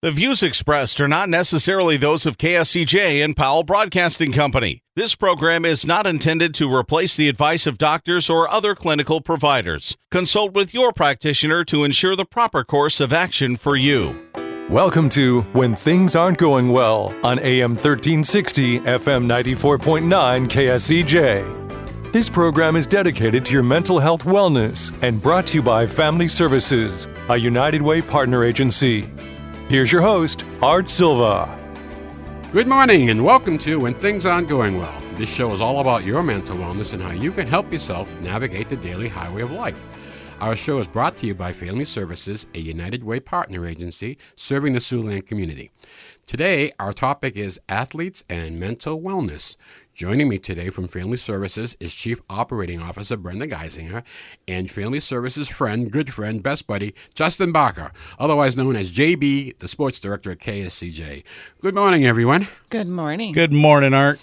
The views expressed are not necessarily those of KSCJ and Powell Broadcasting Company. This program is not intended to replace the advice of doctors or other clinical providers. Consult with your practitioner to ensure the proper course of action for you. Welcome to When Things Aren't Going Well on AM 1360, FM 94.9 KSCJ. This program is dedicated to your mental health wellness and brought to you by Family Services, a United Way partner agency. Here's your host, Art Silva. Good morning and welcome to When Things Aren't Going Well. This show is all about your mental wellness and how you can help yourself navigate the daily highway of life. Our show is brought to you by Family Services, a United Way partner agency serving the Siouxland community. Today, our topic is athletes and mental wellness. Joining me today from Family Services is Chief Operating Officer Brenda Geisinger and Family Services friend, good friend, best buddy, Justin Barker, otherwise known as JB, the Sports Director at KSCJ. Good morning, everyone. Good morning. Good morning, Art.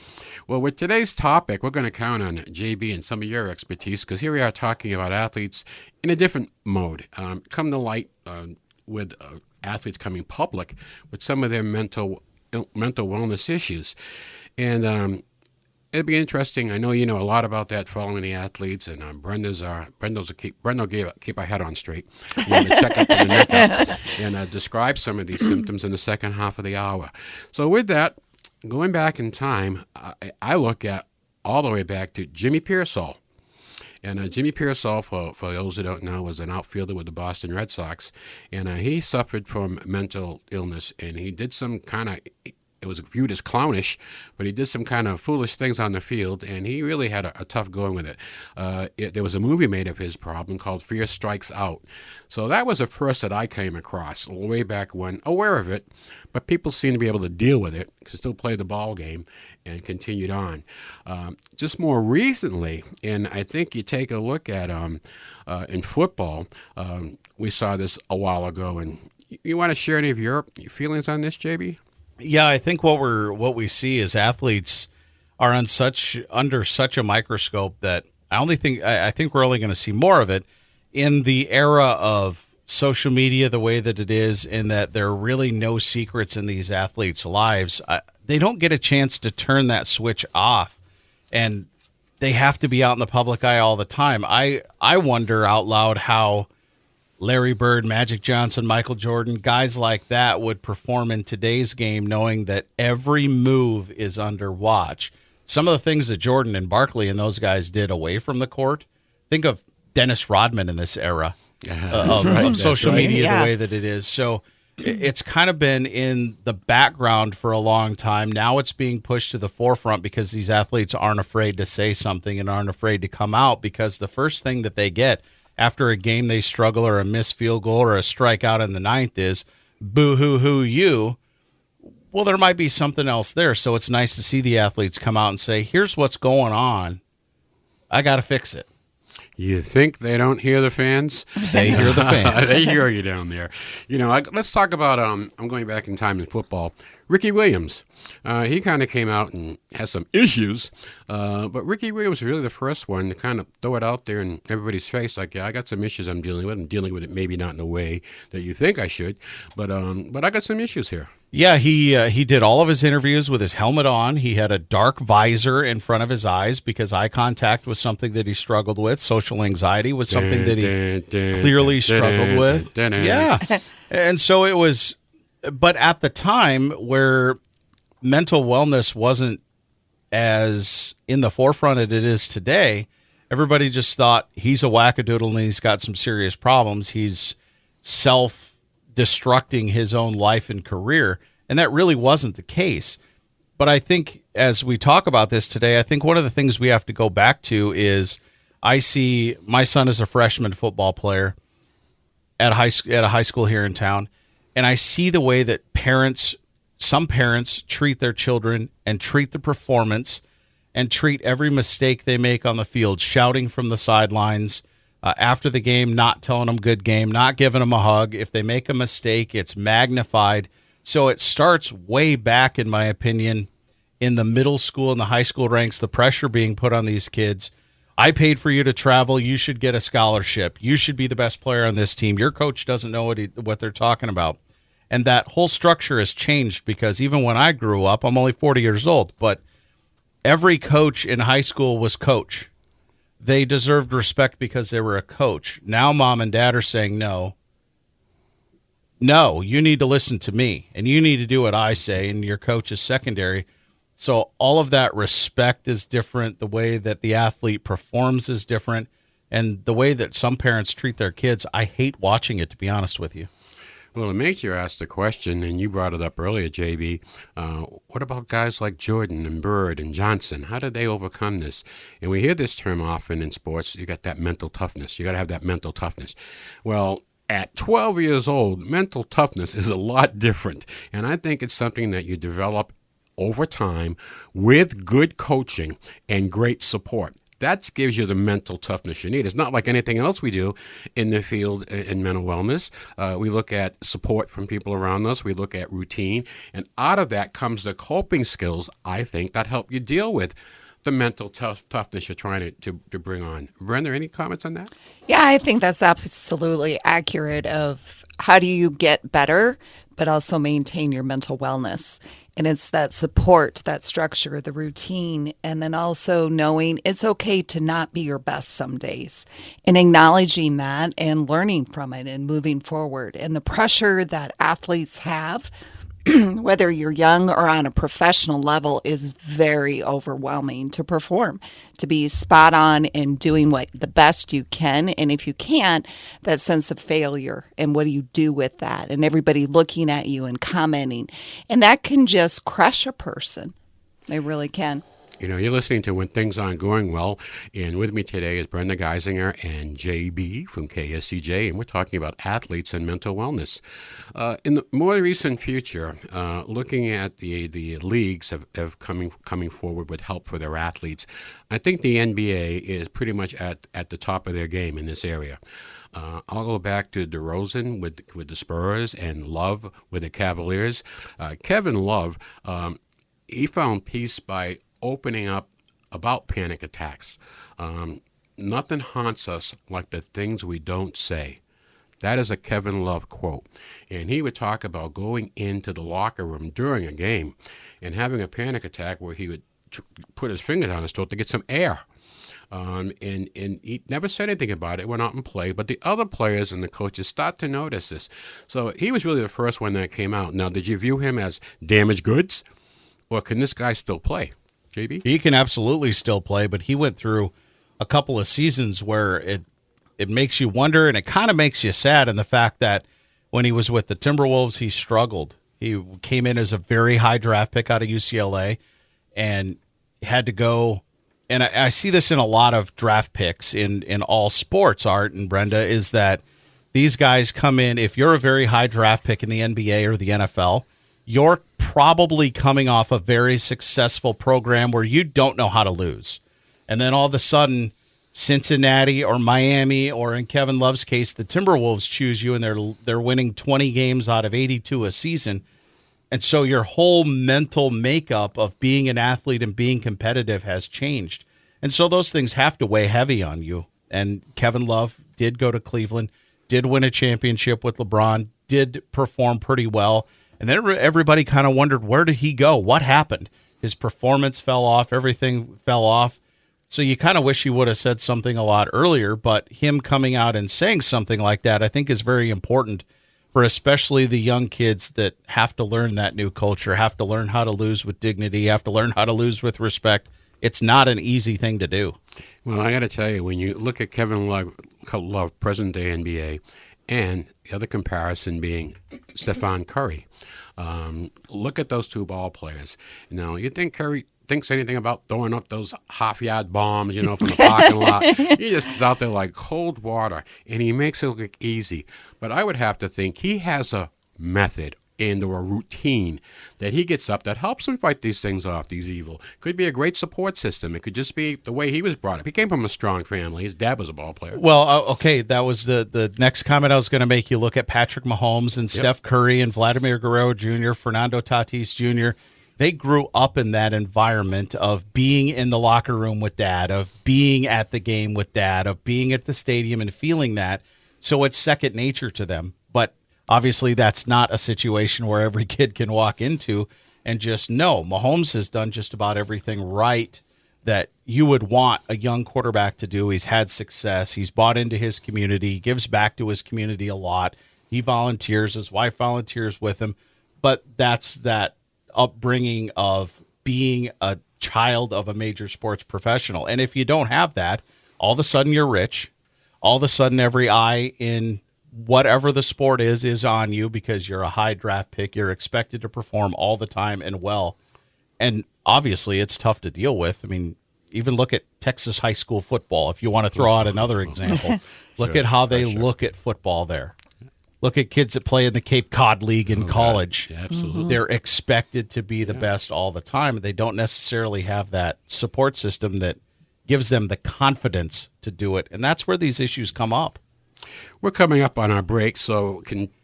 Well, with today's topic, we're going to count on JB and some of your expertise because here we are talking about athletes in a different mode. Come to light with athletes coming public with some of their mental wellness issues. And it'd be interesting. I know you know a lot about that following the athletes, and Brenda will keep our head on straight. We're going to check up on the neck up and describe some of these symptoms in the second half of the hour. So with that, going back in time, I look at all the way back to Jimmy Pearsall. And Jimmy Pearsall, for those who don't know, was an outfielder with the Boston Red Sox. And he suffered from mental illness, and he did some kind of, it was viewed as clownish, but he did some kind of foolish things on the field, and he really had a tough going with it. There was a movie made of his problem called Fear Strikes Out. So that was the first that I came across way back when, aware of it, but people seemed to be able to deal with it, still play the ball game, and continued on. Just more recently, and I think you take a look at in football, we saw this a while ago, and you want to share any of your feelings on this, JB? Yeah, I think what we see is athletes are under such a microscope that I think we're only going to see more of it in the era of social media, the way that it is, in that there are really no secrets in these athletes' lives. They don't get a chance to turn that switch off, and they have to be out in the public eye all the time. I wonder out loud how Larry Bird, Magic Johnson, Michael Jordan, guys like that would perform in today's game knowing that every move is under watch. Some of the things that Jordan and Barkley and those guys did away from the court, think of Dennis Rodman in this era of social media, the way that it is. So it's kind of been in the background for a long time. Now it's being pushed to the forefront because these athletes aren't afraid to say something and aren't afraid to come out, because the first thing that they get after a game they struggle or a missed field goal or a strikeout in the ninth is boo-hoo-hoo you. Well, there might be something else there. So it's nice to see the athletes come out and say, here's what's going on. I got to fix it. You think they don't hear the fans? They hear the fans. They hear you down there. You know, let's talk about, I'm going back in time in football, Ricky Williams. He kind of came out and has some issues, but Ricky Williams was really the first one to kind of throw it out there in everybody's face, like, yeah, I got some issues I'm dealing with. I'm dealing with it maybe not in the way that you think I should, but I got some issues here. Yeah, he did all of his interviews with his helmet on. He had a dark visor in front of his eyes because eye contact was something that he struggled with. Social anxiety was something that he clearly struggled with. Yeah, and so it was, but at the time where mental wellness wasn't as in the forefront as it is today, everybody just thought he's a wackadoodle and he's got some serious problems. He's self-destructing his own life and career, and that really wasn't the case. But I think as we talk about this today, I think one of the things we have to go back to is I see my son is a freshman football player at a high school here in town, and I see the way that some parents treat their children and treat the performance and treat every mistake they make on the field, shouting from the sidelines after the game, not telling them good game, not giving them a hug. If they make a mistake, it's magnified. So it starts way back, in my opinion, in the middle school and the high school ranks, the pressure being put on these kids. I paid for you to travel. You should get a scholarship. You should be the best player on this team. Your coach doesn't know what they're talking about. And that whole structure has changed because even when I grew up, I'm only 40 years old, but every coach in high school was coach. They deserved respect because they were a coach. Now mom and dad are saying, no, you need to listen to me, and you need to do what I say, and your coach is secondary. So all of that respect is different. The way that the athlete performs is different. And the way that some parents treat their kids, I hate watching it, to be honest with you. Well, it makes you ask the question, and you brought it up earlier, JB. What about guys like Jordan and Bird and Johnson? How did they overcome this? And we hear this term often in sports. You got that mental toughness. You got to have that mental toughness. Well, at 12 years old, mental toughness is a lot different. And I think it's something that you develop over time with good coaching and great support. That gives you the mental toughness you need. It's not like anything else we do in the field in mental wellness. We look at support from people around us. We look at routine. And out of that comes the coping skills, I think, that help you deal with the mental toughness you're trying to bring on. Brenda, any comments on that? Yeah, I think that's absolutely accurate of how do you get better, but also maintain your mental wellness. And it's that support, that structure, the routine, and then also knowing it's okay to not be your best some days and acknowledging that and learning from it and moving forward. And the pressure that athletes have, whether you're young or on a professional level, is very overwhelming to perform, to be spot on and doing what the best you can. And if you can't, that sense of failure and what do you do with that? And everybody looking at you and commenting. And that can just crush a person. They really can. You know, you're listening to When Things Aren't Going Well, and with me today is Brenda Geisinger and JB from KSCJ, and we're talking about athletes and mental wellness. In the more recent future, looking at the leagues of coming forward with help for their athletes, I think the NBA is pretty much at the top of their game in this area. I'll go back to DeRozan with the Spurs and Love with the Cavaliers. Kevin Love, he found peace by opening up about panic attacks. Nothing haunts us like the things we don't say. That is a Kevin Love quote. And he would talk about going into the locker room during a game and having a panic attack where he would put his finger down his throat to get some air. And he never said anything about it, went out and played, but the other players and the coaches start to notice this. So he was really the first one that came out. Now, did you view him as damaged goods, or can this guy still play? JB? He can absolutely still play, but he went through a couple of seasons where it makes you wonder, and it kind of makes you sad in the fact that when he was with the Timberwolves, he struggled. He came in as a very high draft pick out of UCLA and had to go, and I see this in a lot of draft picks in all sports, Art and Brenda, is that these guys come in, if you're a very high draft pick in the NBA or the NFL, you're probably coming off a very successful program where you don't know how to lose. And then all of a sudden, Cincinnati or Miami, or in Kevin Love's case, the Timberwolves choose you, and they're winning 20 games out of 82 a season. And so your whole mental makeup of being an athlete and being competitive has changed. And so those things have to weigh heavy on you. And Kevin Love did go to Cleveland, did win a championship with LeBron, did perform pretty well. And then everybody kind of wondered, where did he go? What happened? His performance fell off. Everything fell off. So you kind of wish he would have said something a lot earlier, but him coming out and saying something like that, I think is very important for especially the young kids that have to learn that new culture, have to learn how to lose with dignity, have to learn how to lose with respect. It's not an easy thing to do. Well, I got to tell you, when you look at Kevin Love present-day NBA, and the other comparison being Stephen Curry. Look at those two ball players. Now, you think Curry thinks anything about throwing up those half-yard bombs, from the parking lot. He just gets out there like cold water, and he makes it look easy. But I would have to think he has a method and or a routine that he gets up that helps him fight these things off, these evil. Could be a great support system. It could just be the way he was brought up. He came from a strong family. His dad was a ball player. Well, okay, that was the next comment I was going to make. You look at Patrick Mahomes and Steph Curry and Vladimir Guerrero Jr., Fernando Tatis Jr., they grew up in that environment of being in the locker room with dad, of being at the game with dad, of being at the stadium and feeling that. So it's second nature to them. But Obviously, that's not a situation where every kid can walk into and just know. Mahomes has done just about everything right that you would want a young quarterback to do. He's had success. He's bought into his community, gives back to his community a lot. He volunteers. His wife volunteers with him. But that's that upbringing of being a child of a major sports professional. And if you don't have that, all of a sudden you're rich. All of a sudden every eye in whatever the sport is on you because you're a high draft pick. You're expected to perform all the time and well. And obviously it's tough to deal with. I mean, even look at Texas high school football. If you want to throw out another example, look at how they look at football there. Look at kids that play in the Cape Cod League in college. Yeah, absolutely. They're expected to be the best all the time. They don't necessarily have that support system that gives them the confidence to do it. And that's where these issues come up. We're coming up on our break, so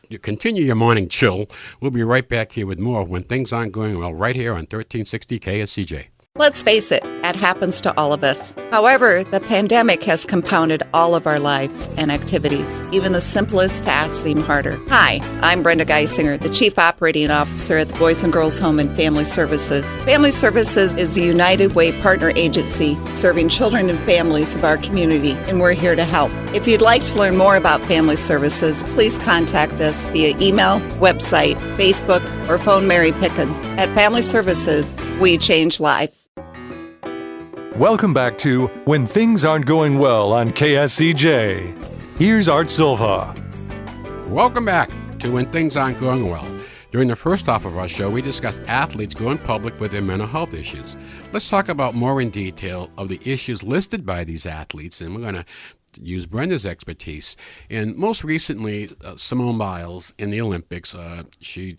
you continue your morning chill. We'll be right back here with more When Things Aren't Going Well right here on 1360 KSCJ. Let's face it, that happens to all of us. However, the pandemic has compounded all of our lives and activities. Even the simplest tasks seem harder. Hi, I'm Brenda Geisinger, the Chief Operating Officer at the Boys and Girls Home and Family Services. Family Services is a United Way partner agency serving children and families of our community, and we're here to help. If you'd like to learn more about Family Services, please contact us via email, website, Facebook, or phone Mary Pickens. At Family Services, we change lives. Welcome back to When Things Aren't Going Well on KSCJ. Here's Art Silva. Welcome back to When Things Aren't Going Well. During the first half of our show, we discussed athletes going public with their mental health issues. Let's talk about more in detail of the issues listed by these athletes, and we're going to use Brenda's expertise. And most recently, Simone Biles in the Olympics, she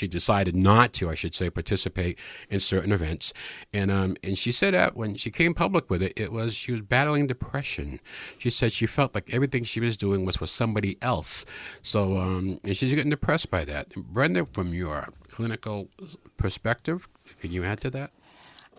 decided not to, I should say, participate in certain events. And she said that when she came public with it, she was battling depression. She said she felt like everything she was doing was for somebody else. So, and she's getting depressed by that. Brenda, from your clinical perspective, can you add to that?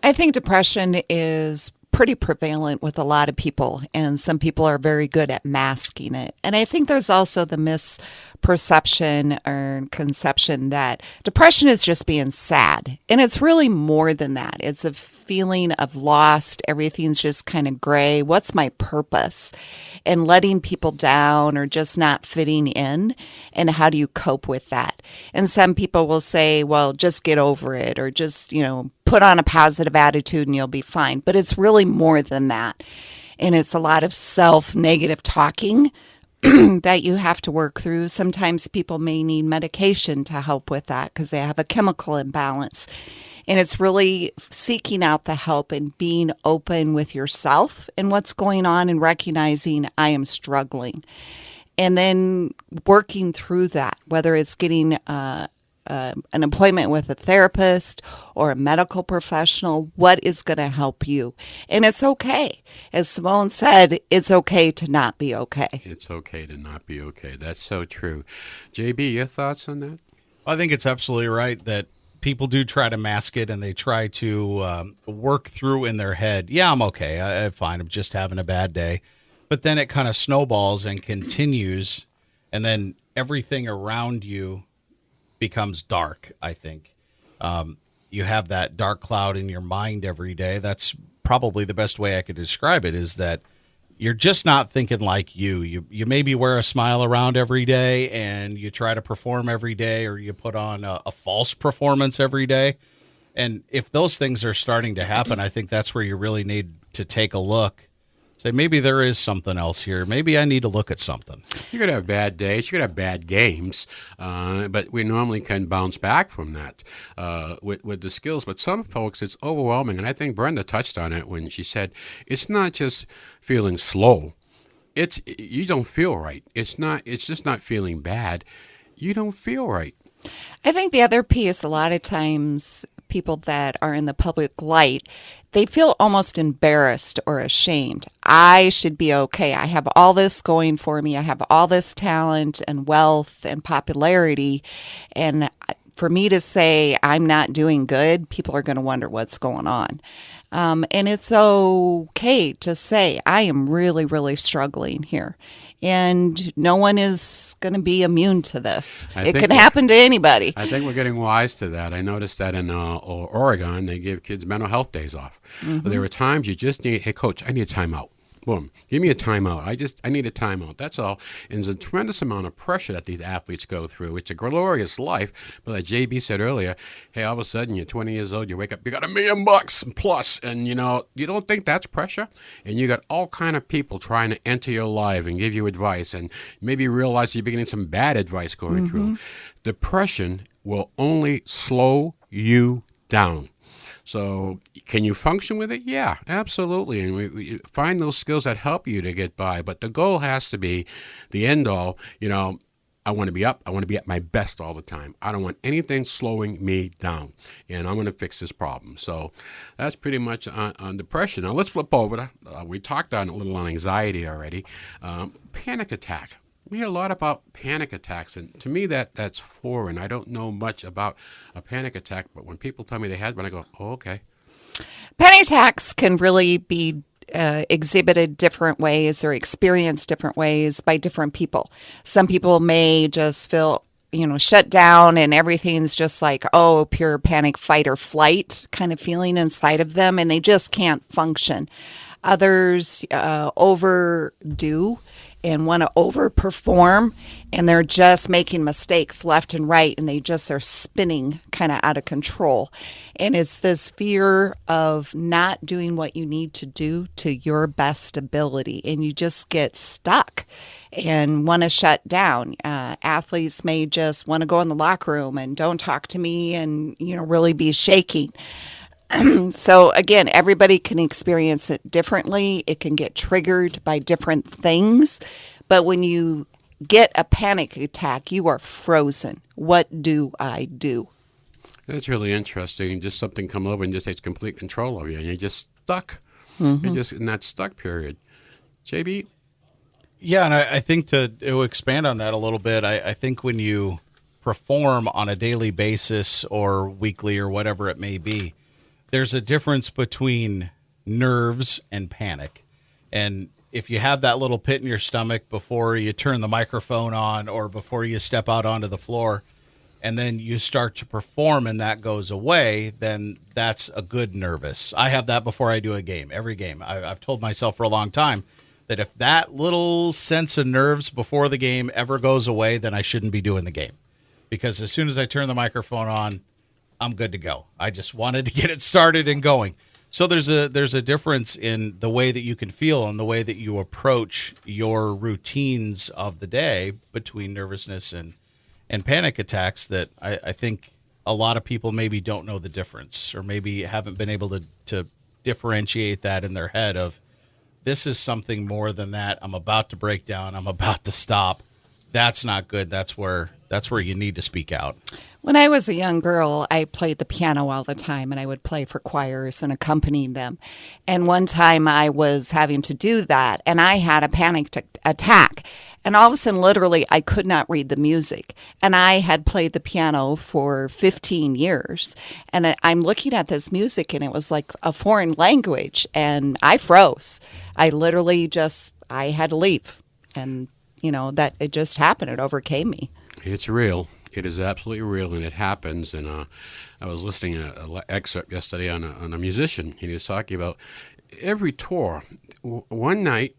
I think depression is pretty prevalent with a lot of people, and some people are very good at masking it. And I think there's also the misperception or conception that depression is just being sad. And it's really more than that. It's a feeling of lost. Everything's just kind of gray. What's my purpose? And letting people down or just not fitting in. And how do you cope with that? And some people will say, well, just get over it, or just, put on a positive attitude and you'll be fine. But it's really more than that. And it's a lot of self-negative talking that you have to work through. Sometimes people may need medication to help with that because they have a chemical imbalance. And it's really seeking out the help and being open with yourself and what's going on and recognizing I am struggling. And then working through that, whether it's getting an appointment with a therapist or a medical professional, what is going to help you? And it's okay. As Simone said, it's okay to not be okay. It's okay to not be okay. That's so true. JB, your thoughts on that? I think it's absolutely right that people do try to mask it and they try to work through in their head, yeah, I'm okay. I'm fine. I'm just having a bad day. But then it kind of snowballs and continues, and then everything around you becomes dark, I think. You have that dark cloud in your mind every day. That's probably the best way I could describe it, is that you're just not thinking like you. You maybe wear a smile around every day and you try to perform every day, or you put on a false performance every day. And if those things are starting to happen, I think that's where you really need to take a look. Say, maybe there is something else here. Maybe I need to look at something. You're going to have bad days. You're going to have bad games. But we normally can bounce back from that with the skills. But some folks, it's overwhelming. And I think Brenda touched on it when she said, it's not just feeling slow. You don't feel right. It's just not feeling bad. You don't feel right. I think the other piece, a lot of times, people that are in the public light, they feel almost embarrassed or ashamed. I should be okay. I have all this going for me. I have all this talent and wealth and popularity. And for me to say I'm not doing good, people are going to wonder what's going on. And it's okay to say, I am really, really struggling here. And no one is going to be immune to this. It can happen to anybody. I think we're getting wise to that. I noticed that in Oregon, they give kids mental health days off. But there were times you just need, hey, coach, I need a timeout. Boom. Give me a timeout. I need a timeout. That's all. And there's a tremendous amount of pressure that these athletes go through. It's a glorious life. But like JB said earlier, hey, all of a sudden you're 20 years old, you wake up, you got $1 million plus. And, you don't think that's pressure? And you got all kind of people trying to enter your life and give you advice. And maybe you realize you're getting some bad advice going through. Depression will only slow you down. So can you function with it? Yeah, absolutely. And we find those skills that help you to get by. But the goal has to be the end all. I want to be up. I want to be at my best all the time. I don't want anything slowing me down. And I'm going to fix this problem. So that's pretty much on depression. Now let's flip over to, we talked on a little on anxiety already. Panic attack. We hear a lot about panic attacks, and to me that's foreign. I don't know much about a panic attack, but when people tell me they had one, I go, oh, okay. Panic attacks can really be exhibited different ways or experienced different ways by different people. Some people may just feel, shut down and everything's just like, pure panic, fight or flight kind of feeling inside of them, and they just can't function. Others overdo and want to overperform, and they're just making mistakes left and right, and they just are spinning kind of out of control. And it's this fear of not doing what you need to do to your best ability, and you just get stuck and want to shut down. Athletes may just want to go in the locker room and don't talk to me and, really be shaking. So again, everybody can experience it differently. It can get triggered by different things. But when you get a panic attack, you are frozen. What do I do? That's really interesting. Just something come over and just takes complete control of you, and you're just stuck. You're just in that stuck period. JB? Yeah, and I think to expand on that a little bit, I think when you perform on a daily basis or weekly or whatever it may be, there's a difference between nerves and panic. And if you have that little pit in your stomach before you turn the microphone on or before you step out onto the floor, and then you start to perform and that goes away, then that's a good nervous. I have that before I do a game, every game. I've told myself for a long time that if that little sense of nerves before the game ever goes away, then I shouldn't be doing the game. Because as soon as I turn the microphone on, I'm good to go. I just wanted to get it started and going. So there's a difference in the way that you can feel and the way that you approach your routines of the day between nervousness and panic attacks that I think a lot of people maybe don't know the difference or maybe haven't been able to differentiate that in their head of this is something more than that. I'm about to break down. I'm about to stop. That's not good. That's where you need to speak out. When I was a young girl, I played the piano all the time, and I would play for choirs and accompany them. And one time I was having to do that, and I had a panic attack. And all of a sudden, literally, I could not read the music. And I had played the piano for 15 years. And I'm looking at this music, and it was like a foreign language. And I froze. I literally I had to leave. And, that it just happened. It overcame me. It's real. It is absolutely real, and it happens. And I was listening to an excerpt yesterday on a musician, and he was talking about every tour. One night,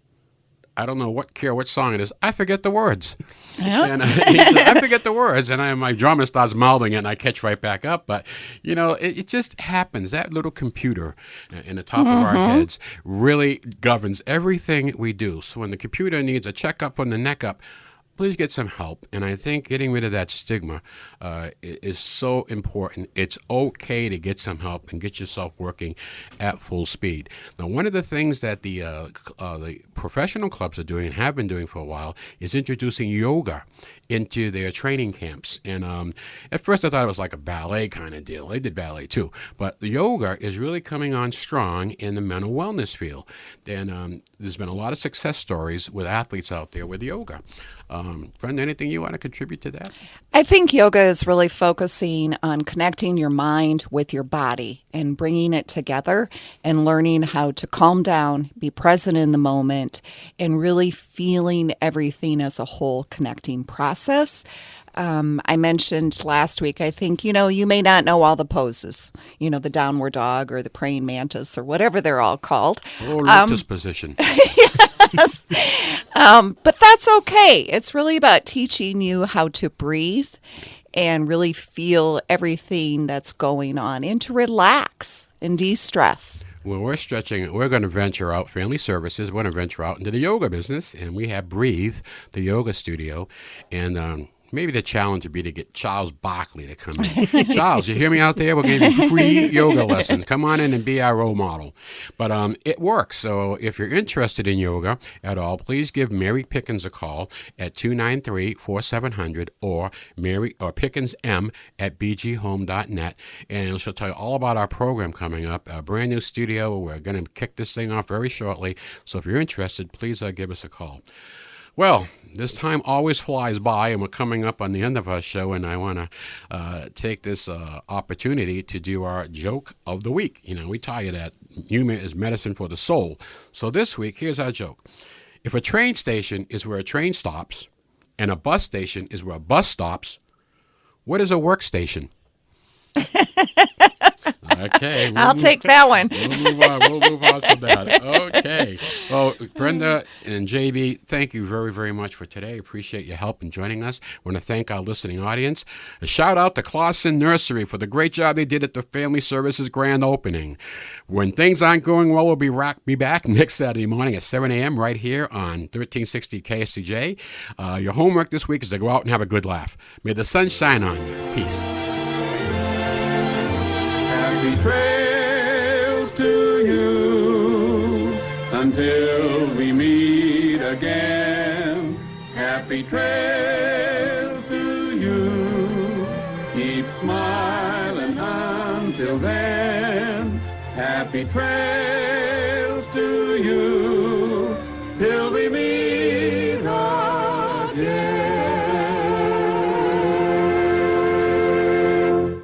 I don't know what song it is. I forget the words. Yeah. And he said, I forget the words, and my drummer starts mouthing it, and I catch right back up. But it just happens. That little computer in the top of our heads really governs everything we do. So when the computer needs a checkup from the neck up, please get some help. And I think getting rid of that stigma is so important. It's okay to get some help and get yourself working at full speed. Now, one of the things that the professional clubs are doing and have been doing for a while is introducing yoga into their training camps. And at first I thought it was like a ballet kind of deal. They did ballet too. But the yoga is really coming on strong in the mental wellness field. And there's been a lot of success stories with athletes out there with yoga. Brenda, anything you want to contribute to that? I think yoga is really focusing on connecting your mind with your body and bringing it together and learning how to calm down, be present in the moment, and really feeling everything as a whole connecting process. I mentioned last week, I think, you may not know all the poses, the downward dog or the praying mantis or whatever they're all called. Oh, lotus position. Yes. But that's okay. It's really about teaching you how to breathe and really feel everything that's going on and to relax and de-stress. Well, we're stretching. We're going to venture out, family services. We're going to venture out into the yoga business, and we have Breathe, the yoga studio, and maybe the challenge would be to get Charles Barkley to come in. Charles, you hear me out there? We'll give you free yoga lessons. Come on in and be our role model. But it works. So if you're interested in yoga at all, please give Mary Pickens a call at 293-4700 or PickensM at bghome.net. And she'll tell you all about our program coming up. A brand new studio. We're going to kick this thing off very shortly. So if you're interested, please give us a call. Well, this time always flies by, and we're coming up on the end of our show, and I want to take this opportunity to do our joke of the week. We tell you that humor is medicine for the soul. So this week, here's our joke. If a train station is where a train stops, and a bus station is where a bus stops, what is a workstation? Okay. I'll take that one. We'll move on from that. Okay. Well, Brenda and JB, thank you very, very much for today. Appreciate your help in joining us. I want to thank our listening audience. A shout out to Clausen Nursery for the great job they did at the Family Services grand opening. When things aren't going well, we'll be back next Saturday morning at 7 a.m. right here on 1360 KSCJ. Your homework this week is to go out and have a good laugh. May the sun shine on you. Peace. Happy trails to you until we meet again. Happy trails to you. Keep smiling until then. Happy trails to you.